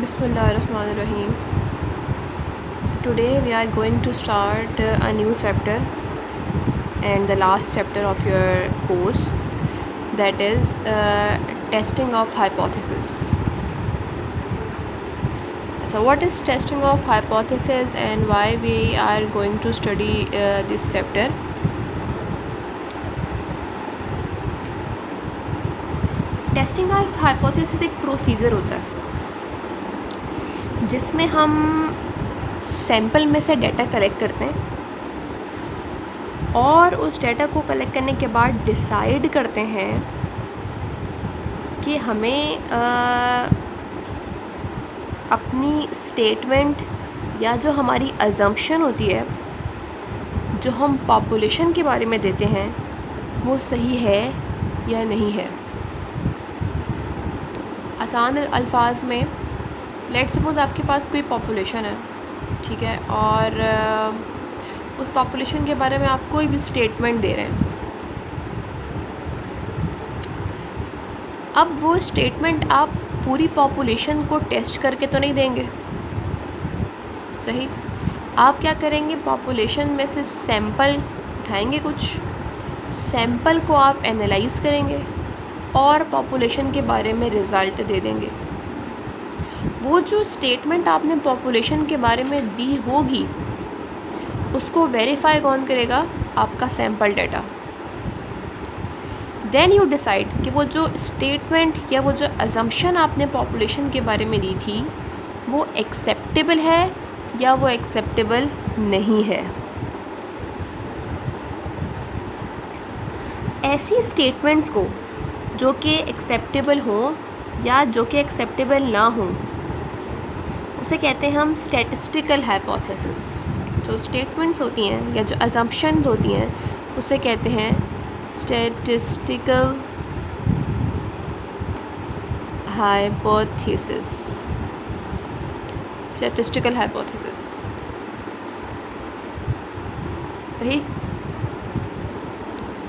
Bismillahirrahmanirrahim. Today we are going to start a new chapter and the last chapter of your course, that is testing of hypothesis. So what is testing of hypothesis and why we are going to study this chapter? Testing of hypothesis एक procedure होता है जिसमें हम sample में से data collect करते हैं और उस डाटा को कलेक्ट करने के बाद डिसाइड करते हैं कि हमें अपनी स्टेटमेंट या जो हमारी अजम्पशन होती है जो हम पॉपुलेशन के बारे में देते हैं वो सही है या नहीं है। आसान अल्फाज में लेट सपोज़ आपके पास कोई पॉपुलेशन है, ठीक है, और उस पॉपुलेशन के बारे में आप कोई भी स्टेटमेंट दे रहे हैं। अब वो स्टेटमेंट आप पूरी पॉपुलेशन को टेस्ट करके तो नहीं देंगे, सही। आप क्या करेंगे, पॉपुलेशन में से सैंपल उठाएंगे, कुछ सैंपल को आप एनालाइज करेंगे और पॉपुलेशन के बारे में रिज़ल्ट दे देंगे। वो जो स्टेटमेंट आपने पॉपुलेशन के बारे में दी होगी उसको वेरीफाई कौन करेगा, आपका sample data. Then you decide कि वो जो स्टेटमेंट या वो जो अजम्पशन आपने पॉपुलेशन के बारे में दी थी वो एक्सेप्टेबल है या वो एक्सेप्टेबल नहीं है। ऐसी स्टेटमेंट्स को जो कि एक्सेप्टेबल हो या जो कि एक्सेप्टेबल ना हो उसे कहते हैं हम स्टैटिस्टिकल हाइपोथेसिस। जो स्टेटमेंट्स होती हैं या जो अजम्पशंस होती हैं उसे कहते हैं स्टैटिस्टिकल हाइपोथेसिस। स्टैटिस्टिकल हाइपोथेसिस, सही।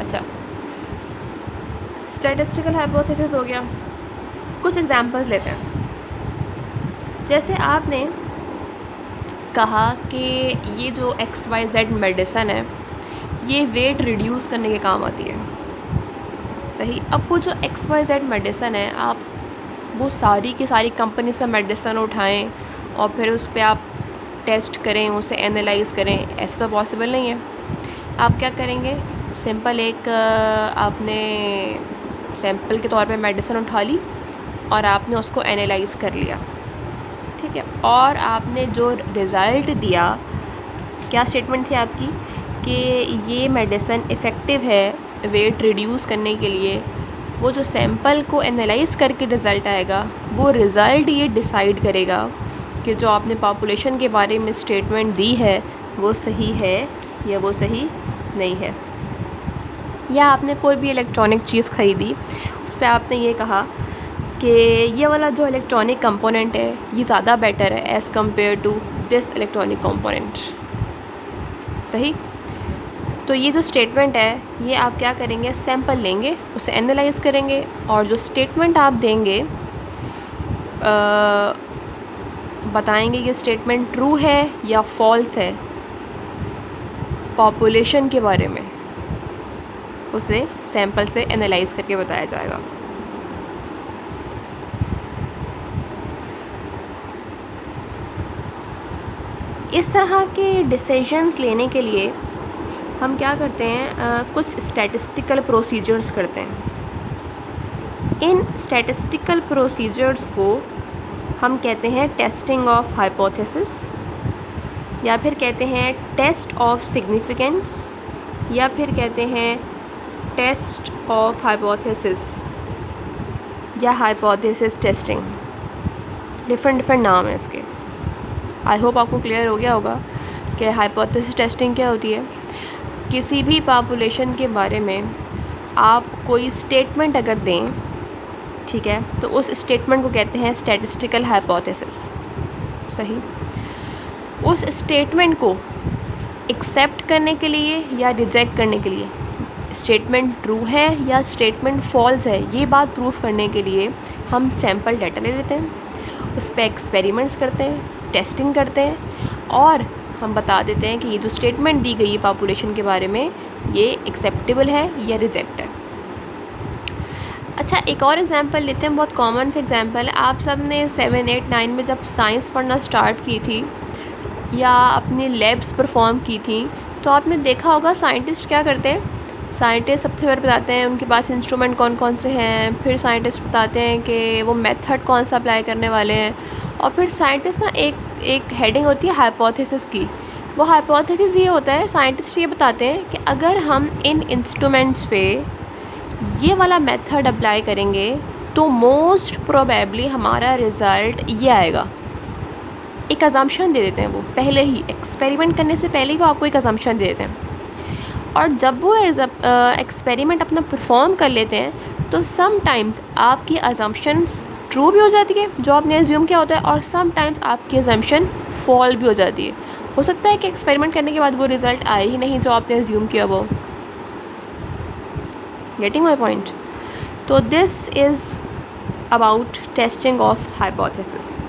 अच्छा, स्टैटिस्टिकल हाइपोथेसिस हो गया। कुछ एग्जांपल्स लेते हैं। जैसे आपने कहा कि ये जो XYZ मेडिसिन है ये वेट रिड्यूस करने के काम आती है, सही। अब वो जो XYZ मेडिसिन है आप वो सारी की सारी कंपनी से मेडिसिन उठाएं और फिर उस पर आप टेस्ट करें, उसे एनालाइज करें, ऐसा तो पॉसिबल नहीं है। आप क्या करेंगे, सिंपल एक आपने सैंपल के तौर पे मेडिसिन उठा ली और आपने उसको एनालाइज कर लिया, ठीक है, और आपने जो रिज़ल्ट दिया, क्या स्टेटमेंट थी आपकी कि ये मेडिसिन इफ़ेक्टिव है वेट रिड्यूस करने के लिए। वो जो सैंपल को एनालाइज करके रिज़ल्ट आएगा वो रिज़ल्ट ये डिसाइड करेगा कि जो आपने पॉपुलेशन के बारे में स्टेटमेंट दी है वो सही है या वो सही नहीं है। या आपने कोई भी इलेक्ट्रॉनिक चीज़ ख़रीदी, उस पर आपने ये कहा कि ये वाला जो इलेक्ट्रॉनिक कंपोनेंट है ये ज़्यादा बेटर है as compared to this electronic component, सही। तो ये जो स्टेटमेंट है ये आप क्या करेंगे, सैंपल लेंगे, उसे एनालाइज करेंगे और जो स्टेटमेंट आप देंगे बताएंगे कि स्टेटमेंट ट्रू है या फॉल्स है पॉपुलेशन के बारे में, उसे सैंपल से एनालाइज करके बताया जाएगा। इस तरह के डिसीजंस लेने के लिए हम क्या करते हैं, कुछ स्टैटिस्टिकल प्रोसीजर्स करते हैं। इन स्टैटिस्टिकल प्रोसीजर्स को हम कहते हैं टेस्टिंग ऑफ हाइपोथेसिस, या फिर कहते हैं टेस्ट ऑफ सिग्निफिकेंस, या फिर कहते हैं टेस्ट ऑफ हाइपोथेसिस या हाइपोथेसिस टेस्टिंग। डिफरेंट नाम है इसके। आई होप आपको क्लियर हो गया होगा कि हाइपोथेसिस टेस्टिंग क्या होती है। किसी भी पॉपुलेशन के बारे में आप कोई स्टेटमेंट अगर दें, ठीक है, तो उस स्टेटमेंट को कहते हैं स्टैटिस्टिकल हाइपोथेसिस, सही। उस स्टेटमेंट को एक्सेप्ट करने के लिए या रिजेक्ट करने के लिए, स्टेटमेंट ट्रू है या स्टेटमेंट फॉल्स है, ये बात प्रूफ करने के लिए हम सैंपल डाटा ले लेते हैं। उस पर एक्सपेरिमेंट्स करते हैं, टेस्टिंग करते हैं और हम बता देते हैं कि ये जो स्टेटमेंट दी गई है पॉपुलेशन के बारे में ये एक्सेप्टेबल है या रिजेक्ट है। अच्छा, एक और एग्जांपल लेते हैं, बहुत कॉमन से एग्जांपल है। आप सब ने 7, 8, 9 में जब साइंस पढ़ना स्टार्ट की थी या अपनी लैब्स परफॉर्म की थी तो आपने देखा होगा साइंटिस्ट क्या करते हैं। साइंटिस्ट सबसे पहले बताते हैं उनके पास इंस्ट्रूमेंट कौन कौन से हैं, फिर साइंटिस्ट बताते हैं कि वो मेथड कौन सा अप्लाई करने वाले हैं, और फिर साइंटिस्ट ना एक हेडिंग होती है हाइपोथेसिस की। वो हाइपोथेसिस ये होता है, साइंटिस्ट ये बताते हैं कि अगर हम इन इंस्ट्रूमेंट्स पे ये वाला मेथड अप्लाई करेंगे तो मोस्ट प्रोबेबली हमारा रिज़ल्ट ये आएगा। एक अजम्पशन दे देते हैं, वो पहले ही एक्सपेरिमेंट करने से पहले ही वो आपको एक अजम्पशन दे देते हैं। और जब वो एक्सपेरिमेंट अपना परफॉर्म कर लेते हैं तो समटाइम्स आपकी अजम्पशंस ट्रू भी हो जाती है जो आपने एज्यूम किया होता है, और समटाइम्स आपकी अजम्पशन फॉल भी हो जाती है। हो सकता है कि एक्सपेरिमेंट करने के बाद वो रिज़ल्ट आए ही नहीं जो आपने एज्यूम किया वो। Getting my point? तो this is about testing of hypothesis.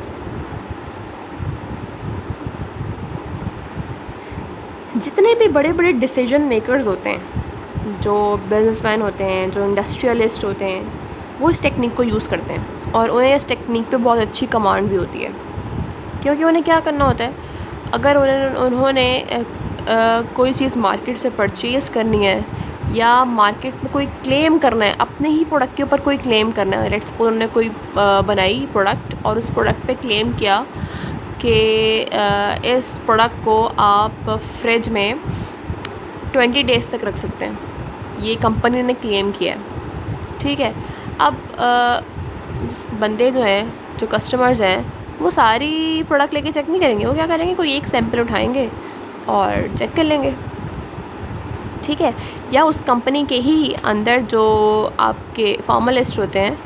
जितने भी बड़े बड़े डिसीजन मेकर्स होते हैं, जो बिजनेसमैन होते हैं, जो इंडस्ट्रियलिस्ट होते हैं, वो इस टेक्निक को यूज़ करते हैं और उन्हें इस टेक्निक पे बहुत अच्छी कमांड भी होती है। क्योंकि उन्हें क्या करना होता है, अगर उन्होंने कोई चीज़ मार्केट से परचेज़ करनी है या मार्केट में कोई क्लेम करना है, अपने ही प्रोडक्ट के ऊपर कोई क्लेम करना है। लेट्स सपोज उन्होंने कोई बनाई प्रोडक्ट और उस प्रोडक्ट पे क्लेम किया कि इस प्रोडक्ट को आप फ्रिज में 20 डेज़ तक रख सकते हैं, ये कंपनी ने क्लेम किया है, ठीक है। अब बंदे जो हैं, जो कस्टमर्स हैं, वो सारी प्रोडक्ट लेके चेक नहीं करेंगे। वो क्या करेंगे, कोई एक सैंपल उठाएंगे और चेक कर लेंगे, ठीक है। या उस कंपनी के ही अंदर जो आपके फार्मालिस्ट होते हैं,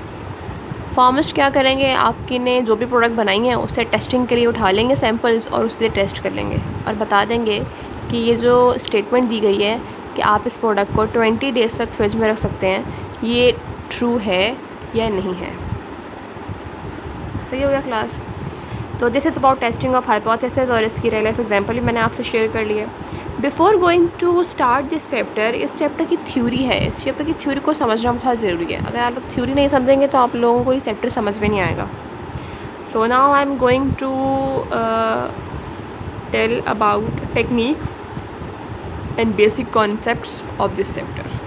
फार्मिस्ट क्या करेंगे, आपकी ने जो भी प्रोडक्ट बनाई है उससे टेस्टिंग के लिए उठा लेंगे सैम्पल्स और उससे टेस्ट कर लेंगे और बता देंगे कि ये जो स्टेटमेंट दी गई है कि आप इस प्रोडक्ट को 20 डेज़ तक फ्रिज में रख सकते हैं, ये ट्रू है या नहीं है। सही हो गया क्लास? तो this is about testing of hypothesis और इसकी रियल लाइफ एग्जांपल भी मैंने आपसे शेयर कर ली है। Before going to start this chapter, इस चैप्टर की थ्योरी है, इस चैप्टर की थ्योरी को समझना बहुत ज़रूरी है। अगर आप लोग थ्योरी नहीं समझेंगे तो आप लोगों को ये चैप्टर समझ में नहीं आएगा। So now I am going to tell about techniques and basic concepts of this chapter.